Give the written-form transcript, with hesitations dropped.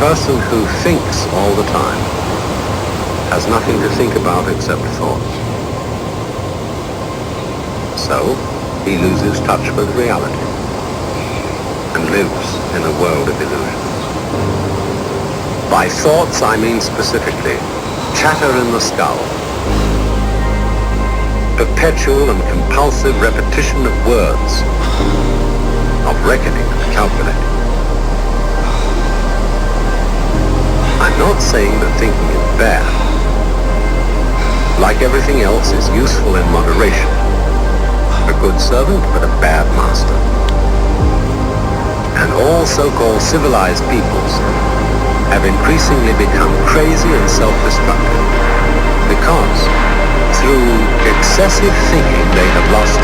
person who thinks all the time has nothing to think about except thoughts. So, he loses touch with reality and lives in a world of illusions. By thoughts, I mean specifically chatter in the skull, perpetual and compulsive repetition of words, of reckoning and calculating. I'm not saying that thinking is bad. Like everything else, is useful in moderation. A good servant, but a bad master. And all so-called civilized peoples have increasingly become crazy and self-destructive because through excessive thinking they have lost